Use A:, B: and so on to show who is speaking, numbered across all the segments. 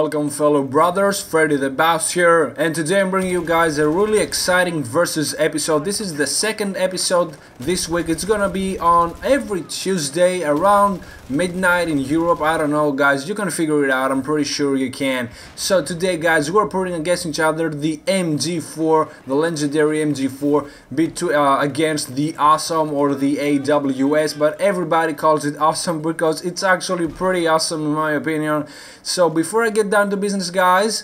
A: welcome fellow brothers, Freddy the Boss here, and today I'm bringing you guys a really exciting versus episode. This is the second episode this week. It's gonna be on every Tuesday around midnight in Europe. I don't know guys, you can figure it out, I'm pretty sure you can. So today guys, we're putting against each other the MG4, the legendary MG4 against the Awesome or the AWS, but everybody calls it Awesome because it's actually pretty awesome in my opinion. So before I get down to business guys,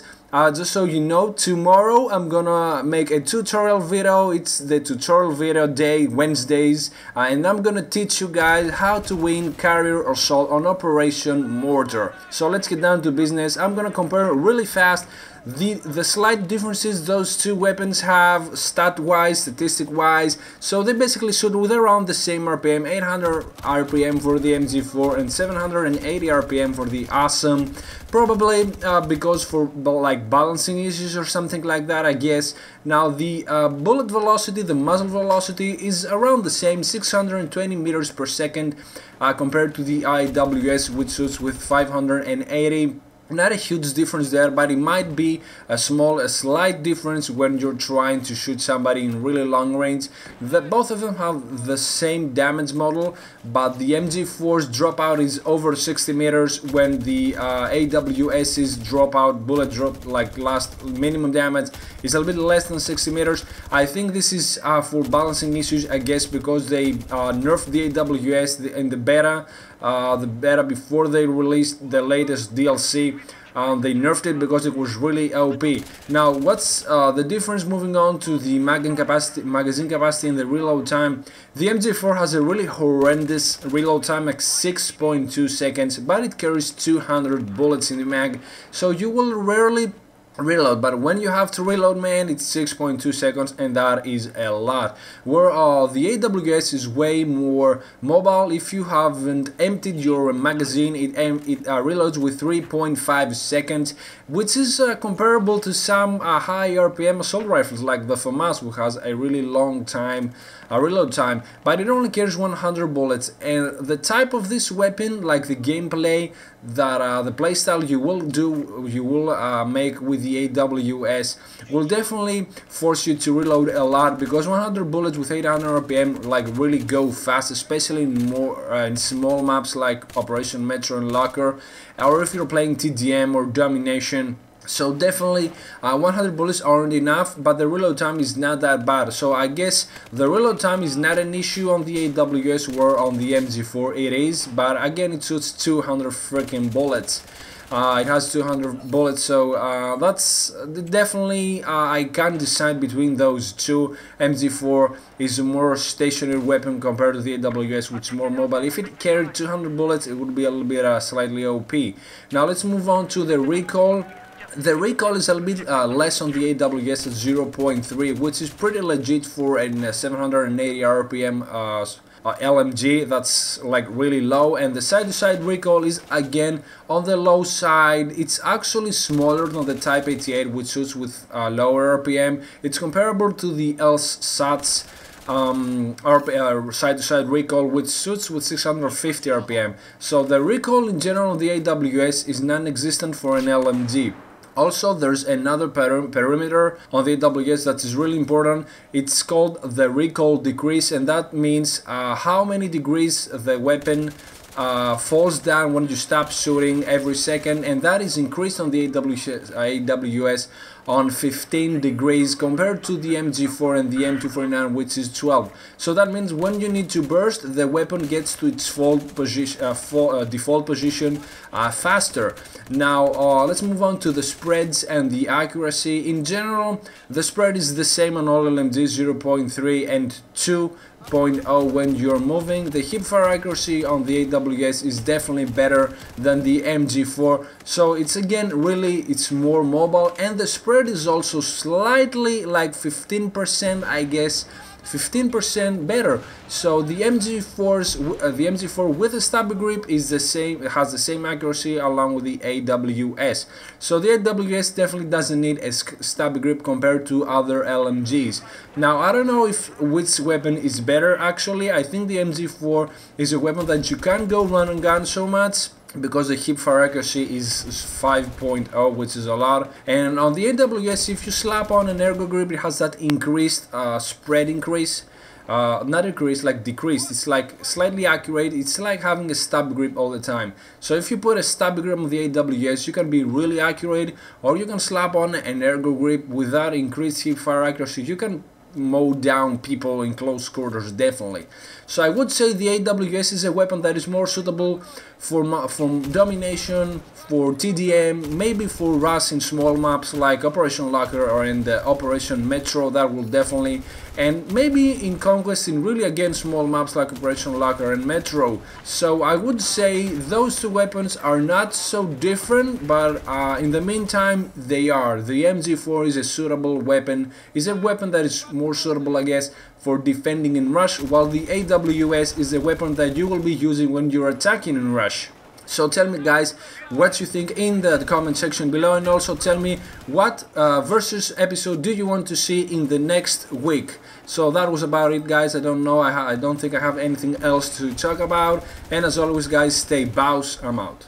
A: just so you know, tomorrow I'm gonna make a tutorial video. It's the tutorial video day, Wednesdays, and I'm gonna teach you guys how to win carrier assault on Operation Mortar. So let's get down to business. I'm gonna compare really fast the slight differences those two weapons have stat-wise, statistic-wise. So they basically shoot with around the same RPM, 800 RPM for the MG4 and 780 RPM for the Awesome. Probably because for like balancing issues or something like that, I guess. Now the bullet velocity, the muzzle velocity is around the same, 620 meters per second compared to the AWS, which shoots with 580. Not a huge difference there, but it might be a slight difference when you're trying to shoot somebody in really long range. Both of them have the same damage model, but the MG4's dropout is over 60 meters when the AWS's bullet drop, like last minimum damage, is a little bit less than 60 meters. I think this is for balancing issues, I guess, because they nerfed the AWS in the beta before they released the latest DLC. They nerfed it because it was really OP. Now what's the difference moving on to the magazine capacity and the reload time? The MG4 has a really horrendous reload time at 6.2 seconds, but it carries 200 bullets in the mag, so you will rarely reload, but when you have to reload, man, it's 6.2 seconds, and that is a lot. Where the AWS is way more mobile. If you haven't emptied your magazine, it reloads with 3.5 seconds, which is comparable to some high RPM assault rifles like the FAMAS, who has a really long reload time, but it only carries 100 bullets. And the type of this weapon, like the gameplay that the playstyle you will make with the AWS, will definitely force you to reload a lot, because 100 bullets with 800 RPM like really go fast, especially in small maps like Operation Metro and Locker, or if you're playing TDM or Domination. So definitely 100 bullets aren't enough, but the reload time is not that bad. So I guess the reload time is not an issue on the AWS, where on the MG4 it is, but again it shoots 200 freaking bullets. It has 200 bullets, so that's definitely I can't decide between those two. MG4 is a more stationary weapon compared to the AWS, which is more mobile. If it carried 200 bullets, it would be a little bit slightly OP. Now let's move on to the recoil. The recoil is a little bit less on the AWS at 0.3, which is pretty legit for a 780 RPM LMG. That's like really low, and the side-to-side recoil is again on the low side. It's actually smaller than the Type 88, which shoots with lower RPM. It's comparable to the LSAT's side-to-side recoil, which shoots with 650 RPM. So the recoil in general on the AWS is non-existent for an LMG. Also, there's another parameter on the AWS that is really important. It's called the Recoil Decrease, and that means how many degrees the weapon falls down when you stop shooting every second, and that is increased on the AWS on 15 degrees compared to the MG4 and the M249, which is 12. So that means when you need to burst, the weapon gets to its default position faster. Now let's move on to the spreads and the accuracy. In general, the spread is the same on all LMGs, 0.3 and 2.0 when you're moving. The hipfire accuracy on the AWS is definitely better than the MG4, so it's again it's more mobile, and the spread is also slightly like 15%, I guess, 15% better. So the MG4 with a stabby grip is the same, it has the same accuracy along with the AWS. So the AWS definitely doesn't need a stabby grip compared to other LMGs. Now I don't know which weapon is better actually. I think the MG4 is a weapon that you can't go run and gun so much. because the hip fire accuracy is 5.0, which is a lot. And on the AWS, if you slap on an ergo grip, it has that increased spread increase. Not increase, like decreased. It's like slightly accurate. It's like having a stab grip all the time. So if you put a stab grip on the AWS, you can be really accurate, or you can slap on an ergo grip without increased hip fire accuracy. You can mow down people in close quarters, definitely. So I would say the AWS is a weapon that is more suitable for domination, for TDM, maybe for rush in small maps like Operation Locker or in the Operation Metro. That will definitely, and maybe in Conquest, in really again small maps like Operation Locker and Metro. So I would say those two weapons are not so different, but in the meantime they are. The MG4 is a suitable weapon, is a weapon that is more suitable, I guess, for defending in rush, while the AWS is a weapon that you will be using when you're attacking in rush. So tell me guys what you think in the comment section below, and also tell me what versus episode do you want to see in the next week. So that was about it guys. I don't know, I don't think I have anything else to talk about, and as always guys, stay bows. I'm out.